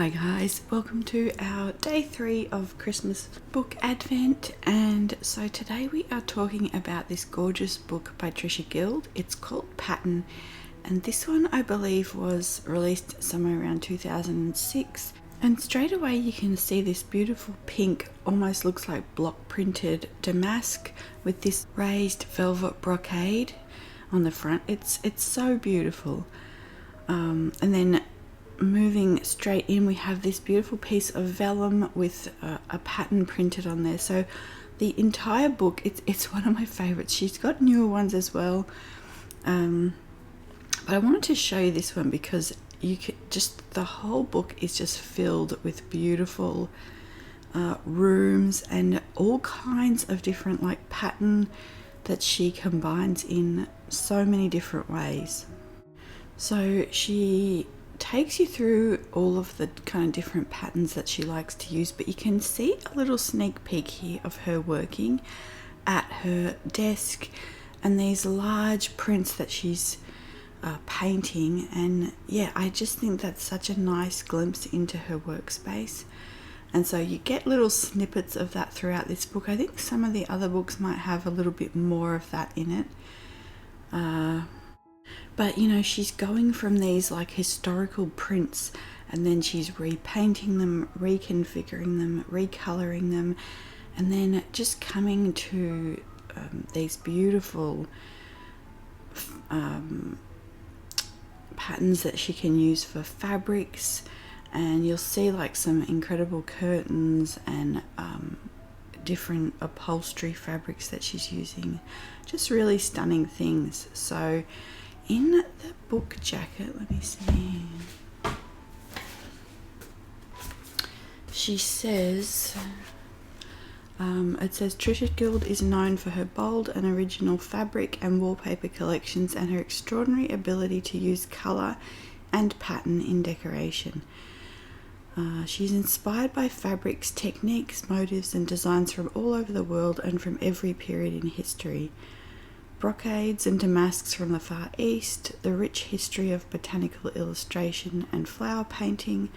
Hi guys, welcome to our day 3 of Christmas book advent, and so today we are talking about this gorgeous book by Tricia Guild. It's called Pattern, and this one I believe was released somewhere around 2006, and straight away you can see this beautiful pink, almost looks like block printed damask with this raised velvet brocade on the front. It's so beautiful. And then moving straight in, we have this beautiful piece of vellum with a pattern printed on there. So the entire book, it's one of my favorites. She's got newer ones as well, but I wanted to show you this one because you could just, the whole book is just filled with beautiful rooms and all kinds of different like pattern that she combines in so many different ways. So she takes you through all of the kind of different patterns that she likes to use, but you can see a little sneak peek here of her working at her desk and these large prints that she's painting. And yeah, I just think that's such a nice glimpse into her workspace, and so you get little snippets of that throughout this book. I think some of the other books might have a little bit more of that in it. But you know, she's going from these like historical prints and then she's repainting them, reconfiguring them, recoloring them, and then just coming to these beautiful patterns that she can use for fabrics. And you'll see like some incredible curtains and different upholstery fabrics that she's using. Just really stunning things. So in the book jacket, let me see, she says, it says Tricia Guild is known for her bold and original fabric and wallpaper collections and her extraordinary ability to use colour and pattern in decoration. She's inspired by fabrics, techniques, motifs and designs from all over the world and from every period in history. Brocades and damasks from the Far East, the rich history of botanical illustration and flower painting,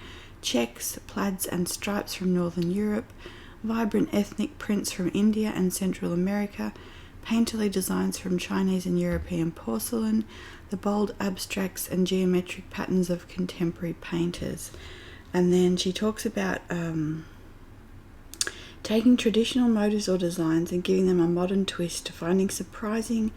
checks, plaids and stripes from Northern Europe, vibrant ethnic prints from India and Central America, painterly designs from Chinese and European porcelain, the bold abstracts and geometric patterns of contemporary painters. And then she talks about taking traditional motifs or designs and giving them a modern twist, finding surprising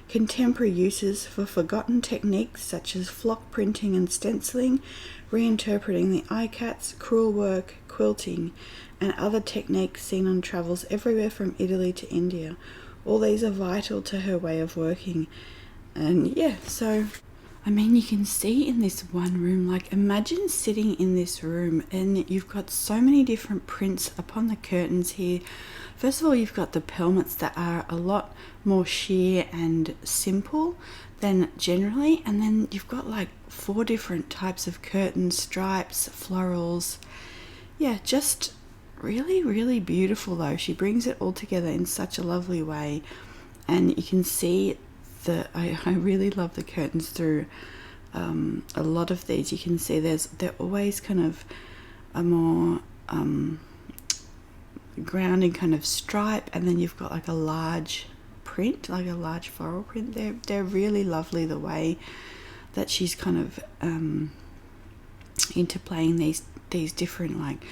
contemporary uses for forgotten techniques such as flock printing and stenciling, reinterpreting the icats, crewel work, quilting, and other techniques seen on travels everywhere from Italy to India. All these are vital to her way of working. And yeah, so I mean, you can see in this one room, like imagine sitting in this room and you've got so many different prints upon the curtains here. First of all, you've got the pelmets that are a lot more sheer and simple than generally, and then you've got like 4 different types of curtains, stripes, florals. Yeah, just really, really beautiful though. She brings it all together in such a lovely way, and you can see I really love the curtains through a lot of these. You can see they're always kind of a more grounding kind of stripe, and then you've got like a large print, like a large floral print. They're really lovely the way that she's kind of interplaying these different like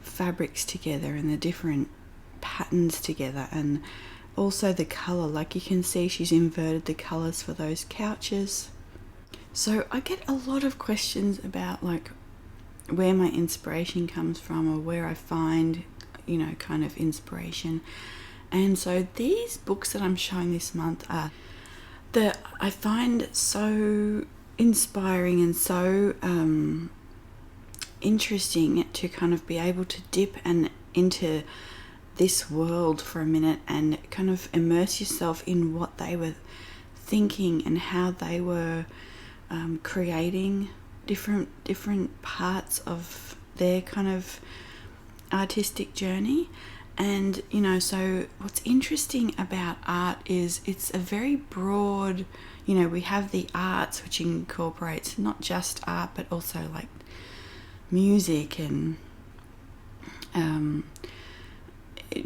fabrics together and the different patterns together. And also the colour, like you can see she's inverted the colours for those couches. So I get a lot of questions about like where my inspiration comes from or where I find, you know, kind of inspiration. And so these books that I'm showing this month are that I find so inspiring and so interesting to kind of be able to dip and into this world for a minute and kind of immerse yourself in what they were thinking and how they were creating different parts of their kind of artistic journey. And you know, so what's interesting about art is it's a very broad, you know, we have the arts which incorporates not just art but also like music and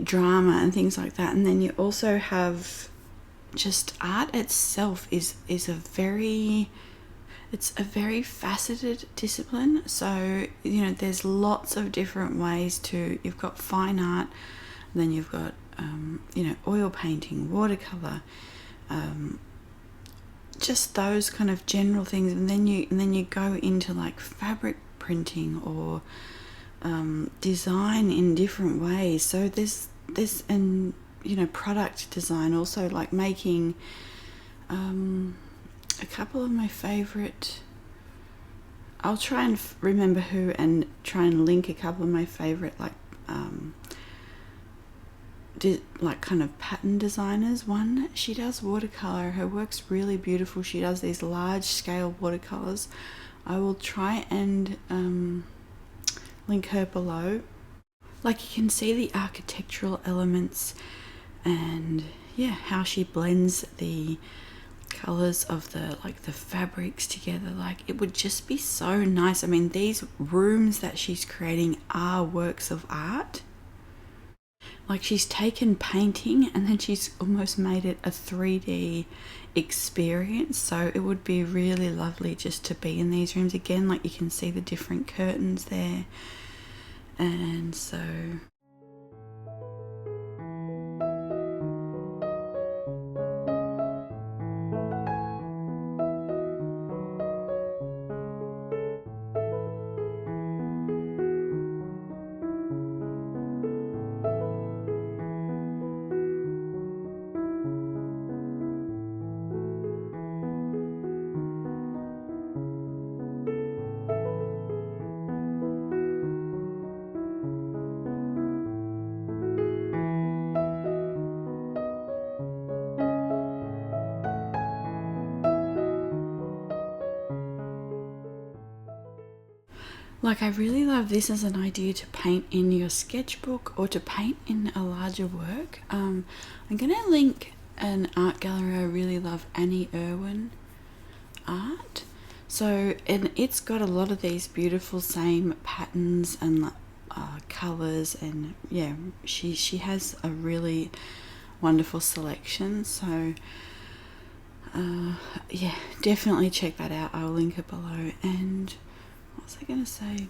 drama and things like that. And then you also have just art itself is a very faceted discipline. So, you know, there's lots of different ways to, you've got fine art, then you've got, you know, oil painting, watercolor, just those kind of general things. And then you go into like fabric printing or design in different ways. So there's and, you know, product design also, like making a couple of my favorite, I'll try and remember who and try and link a couple of my favorite like kind of pattern designers. One, she does watercolor, her work's really beautiful. She does these large scale watercolors. I will try and link her below. Like, you can see the architectural elements and yeah, how she blends the colors of the fabrics together. Like, it would just be so nice. I mean, these rooms that she's creating are works of art. Like, she's taken painting and then she's almost made it a 3D experience. So it would be really lovely just to be in these rooms again. Like, you can see the different curtains there. And so like, I really love this as an idea to paint in your sketchbook or to paint in a larger work. I'm going to link an art gallery I really love, Annie Irwin art. So, and it's got a lot of these beautiful same patterns and colors, and yeah, she has a really wonderful selection. So yeah, definitely check that out. I'll link it below. And what was I going to say?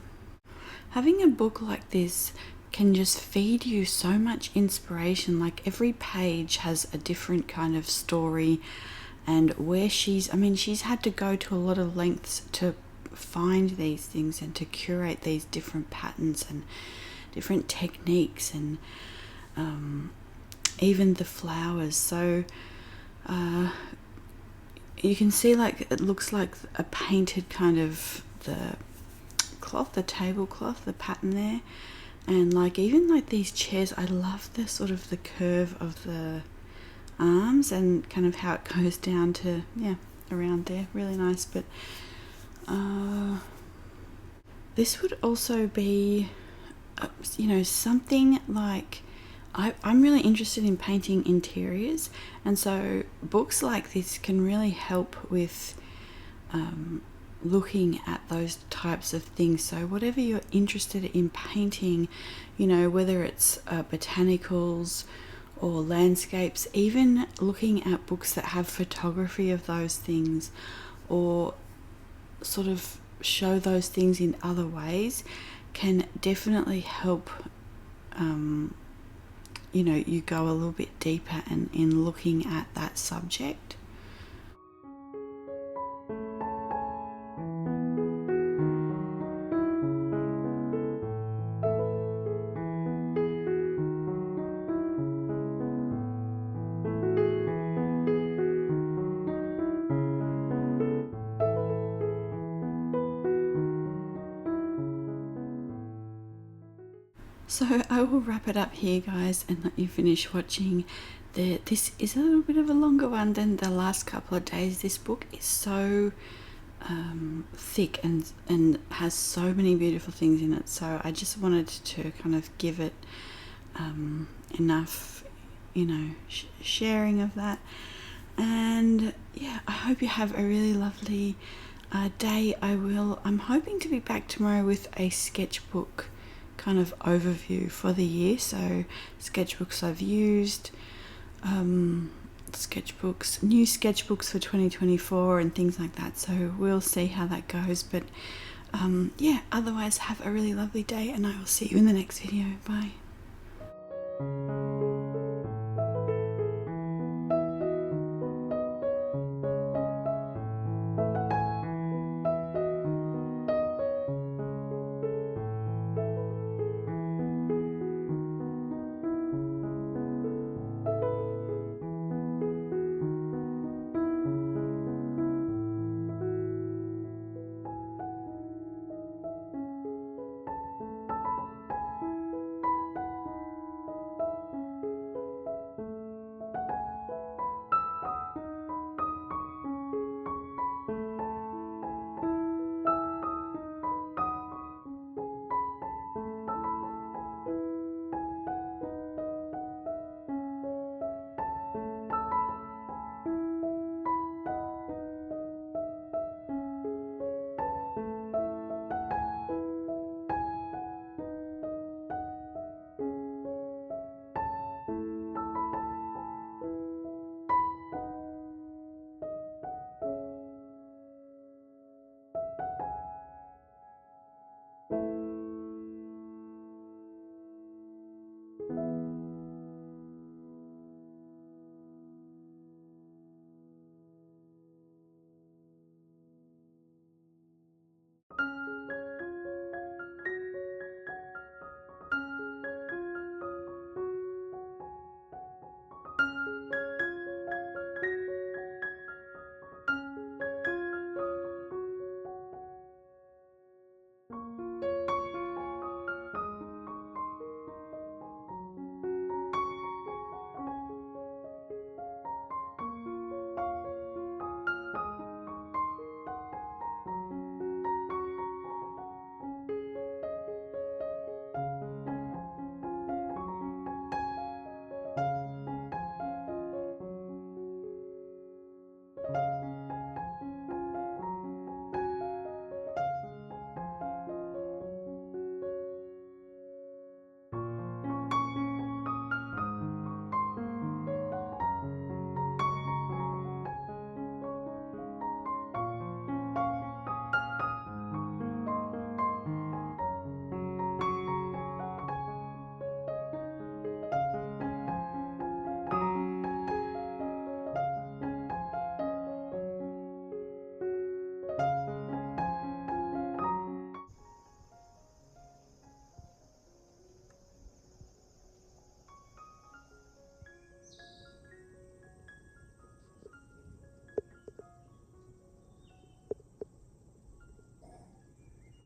Having a book like this can just feed you so much inspiration. Like, every page has a different kind of story, and where she's had to go to a lot of lengths to find these things and to curate these different patterns and different techniques, and even the flowers. So you can see, like, it looks like a painted kind of the cloth, the tablecloth, the pattern there. And like, even like these chairs, I love the sort of the curve of the arms and kind of how it goes down to, yeah, around there. Really nice. But this would also be you know, something like, I'm really interested in painting interiors, and so books like this can really help with looking at those types of things. So whatever you're interested in painting, you know, whether it's botanicals or landscapes, even looking at books that have photography of those things or sort of show those things in other ways, can definitely help you know, you go a little bit deeper in looking at that subject. So I will wrap it up here, guys, and let you finish watching. This is a little bit of a longer one than the last couple of days. This book is so thick and has so many beautiful things in it. So I just wanted to kind of give it enough, you know, sharing of that. And yeah, I hope you have a really lovely day I'm hoping to be back tomorrow with a sketchbook kind of overview for the year. So sketchbooks I've used, sketchbooks, new sketchbooks for 2024 and things like that. So we'll see how that goes. But yeah, otherwise have a really lovely day, and I will see you in the next video. Bye.